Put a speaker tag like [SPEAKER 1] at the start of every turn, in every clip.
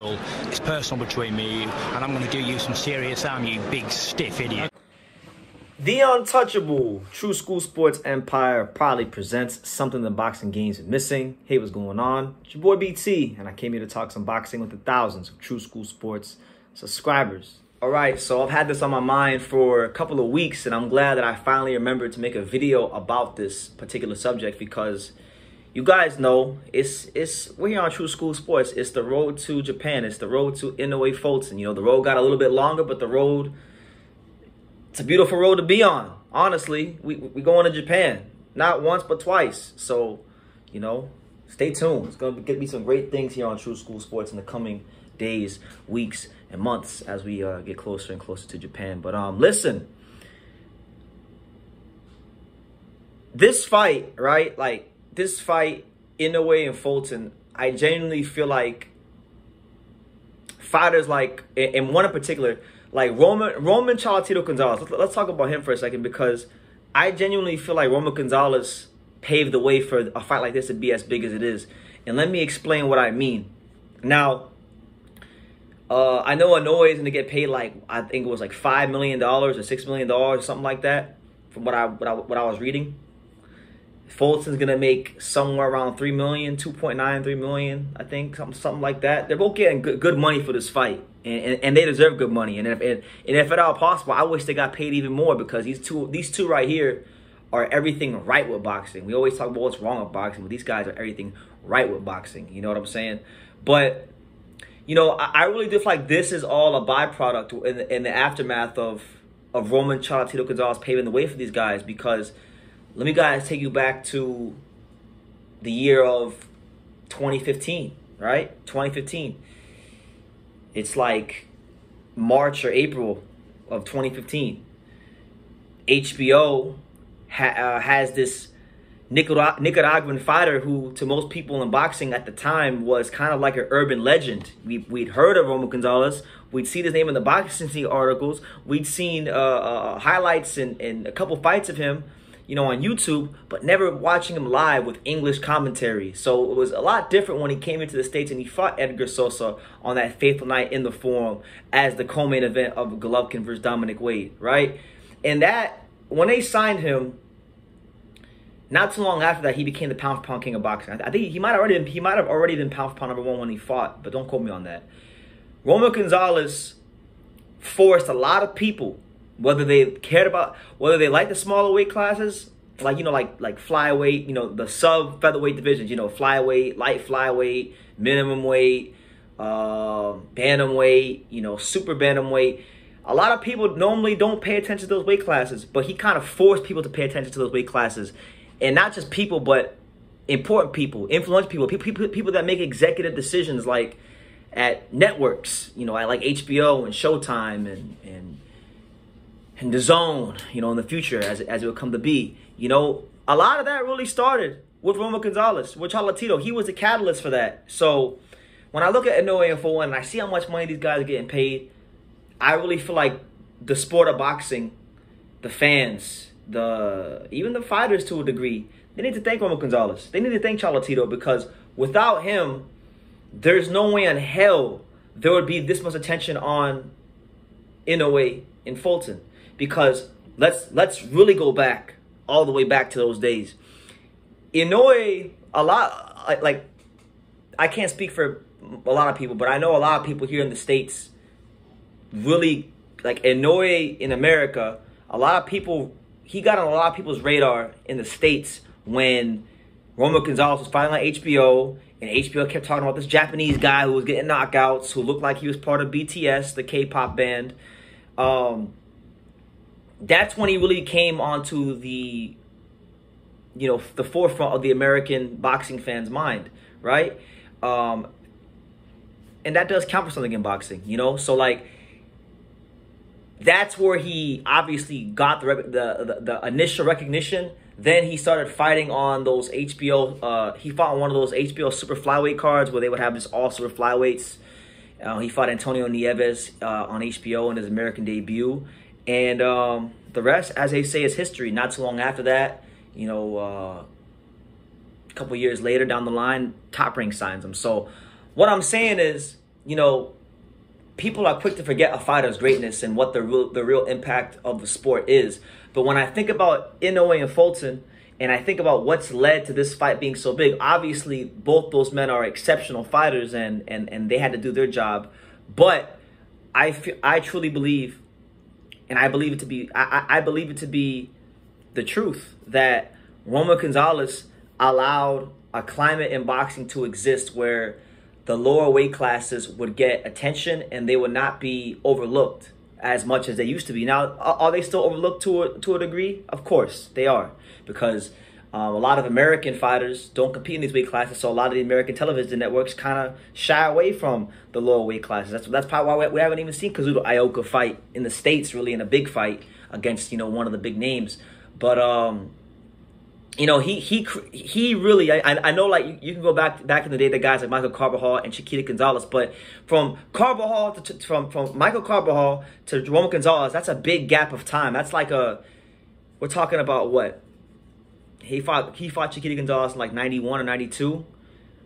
[SPEAKER 1] It's personal between me and you, and I'm going to do you some serious harm, you big stiff idiot.
[SPEAKER 2] The untouchable True School Sports Empire proudly presents something the boxing games are missing. Hey, what's going on? It's your boy BT, and I came here to talk some boxing with the thousands of True School Sports subscribers. All right, so I've had this on my mind for a couple of weeks, and I'm glad that I finally remembered to make a video about this particular subject because you guys know we're here on True School Sports. It's the road to Japan. It's the road to Inoue Fulton. You know, the road got a little bit longer, but it's a beautiful road to be on. Honestly, we going to Japan, not once but twice. So, you know, stay tuned. It's gonna be some great things here on True School Sports in the coming days, weeks, and months as we get closer and closer to Japan. But listen, this fight, right? Like this fight, Inoue and Fulton, I genuinely feel like fighters like, and one in particular, like Roman Chocolatito Gonzalez. Let's talk about him for a second because I genuinely feel like Roman Gonzalez paved the way for a fight like this to be as big as it is. And let me explain what I mean. Now, I know Inoue is going to get paid like, I think it was like $5 million or $6 million or something like that from what I was reading. Fulton's going to make somewhere around $3 million, 2.9, 3 million, I think, something like that. They're both getting good money for this fight, and they deserve good money. And if at all possible, I wish they got paid even more because these two right here are everything right with boxing. We always talk about what's wrong with boxing, but these guys are everything right with boxing. You know what I'm saying? But, you know, I really do feel like this is all a byproduct in the aftermath of Roman Chocolatito Gonzalez paving the way for these guys because let me guys take you back to the year of 2015, right? 2015. It's like March or April of 2015. HBO has this Nicaraguan fighter who, to most people in boxing at the time, was kind of like an urban legend. We'd heard of Roman Gonzalez. We'd seen his name in the boxing articles. We'd seen highlights and a couple fights of him, you know, on YouTube, but never watching him live with English commentary. So it was a lot different when he came into the States and he fought Edgar Sosa on that fateful night in the Forum as the co-main event of Golovkin versus Dominic Wade, right? And that, when they signed him, not too long after that, he became the pound-for-pound king of boxing. I think he might have already been pound-for-pound #1 when he fought, but don't quote me on that. Roman Gonzalez forced a lot of people, whether they liked the smaller weight classes, like, you know, like flyweight, you know, the sub featherweight divisions, you know, flyweight, light flyweight, minimum weight, bantamweight, you know, super bantamweight. A lot of people normally don't pay attention to those weight classes, but he kind of forced people to pay attention to those weight classes. And not just people, but important people, influential people that make executive decisions, like at networks, you know, at like HBO and Showtime and the Zone, you know, in the future as it will come to be. You know, a lot of that really started with Roman Gonzalez, with Chocolatito. He was the catalyst for that. So when I look at Inoue and Fulton and I see how much money these guys are getting paid, I really feel like the sport of boxing, the fans, even the fighters to a degree, they need to thank Roman Gonzalez. They need to thank Chocolatito because without him, there's no way in hell there would be this much attention on Inoue and Fulton. Because let's really go back, all the way back to those days. Inoue, like, I can't speak for a lot of people, but I know a lot of people here in the States really, like Inoue in America, he got on a lot of people's radar in the States when Roman Gonzalez was fighting on HBO, and HBO kept talking about this Japanese guy who was getting knockouts, who looked like he was part of BTS, the K-pop band. That's when he really came onto the, you know, the forefront of the American boxing fans' mind, right? And that does count for something in boxing, you know? So, like, that's where he obviously got the initial recognition. Then he started fighting on those HBO, he fought on one of those HBO super flyweight cards where they would have just all super flyweights. He fought Antonio Nieves on HBO in his American debut. And the rest, as they say, is history. Not too long after that, you know, a couple years later down the line, Top Rank signs him. So what I'm saying is, you know, people are quick to forget a fighter's greatness and what the real impact of the sport is. But when I think about Inoue and Fulton, and I think about what's led to this fight being so big, obviously both those men are exceptional fighters, and they had to do their job. But I truly believe, and I believe it to be, I believe it to be the truth, that Roman Gonzalez allowed a climate in boxing to exist where the lower weight classes would get attention and they would not be overlooked as much as they used to be. Now, are they still overlooked to a degree? Of course, they are, because a lot of American fighters don't compete in these weight classes, so a lot of the American television networks kind of shy away from the lower weight classes. That's probably why we haven't even seen Kazuto Ioka fight in the States, really, in a big fight against, you know, one of the big names. But you know, he really, I know, like, you can go back in the day to guys like Michael Carbajal and Chiquita Gonzalez, but from Carbajal from Michael Carbajal to Roman Gonzalez, that's a big gap of time. That's like we're talking about what? He fought Chiquita Gonzalez in like 91 or 92.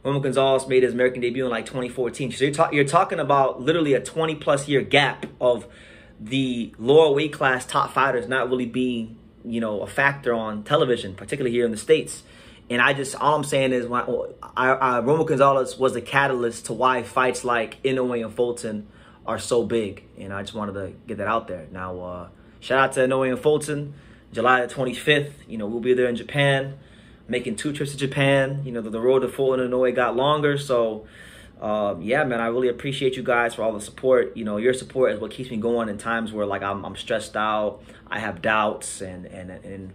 [SPEAKER 2] Roman Gonzalez made his American debut in like 2014. So you're talking about literally a 20+ year gap of the lower weight class top fighters not really being, you know, a factor on television, particularly here in the States. And all I'm saying is, Roman Gonzalez was the catalyst to why fights like Inoue and Fulton are so big. And I just wanted to get that out there. Now, shout out to Inoue and Fulton. July the 25th, you know, we'll be there in Japan, making 2 trips to Japan. You know, the road to Fulton and Inoue got longer. So, yeah, man, I really appreciate you guys for all the support. You know, your support is what keeps me going in times where, like, I'm stressed out, I have doubts, and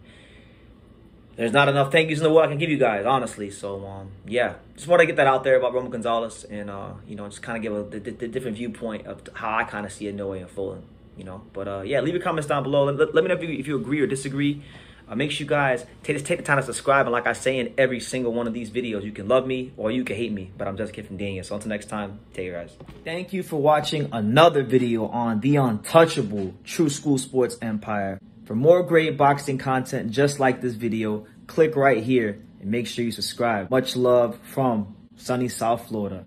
[SPEAKER 2] there's not enough thank yous in the world I can give you guys, honestly. So, yeah, just want to get that out there about Roman Gonzalez, and, you know, just kind of give a different viewpoint of how I kind of see Inoue and Fulton, you know. But, yeah, leave your comments down below. Let me know if you agree or disagree. Make sure you guys take the time to subscribe. And like I say in every single one of these videos, you can love me or you can hate me. But I'm just a kid from Daniel. So until next time, take care, guys. Thank you for watching another video on the untouchable True School Sports Empire. For more great boxing content just like this video, click right here and make sure you subscribe. Much love from sunny South Florida.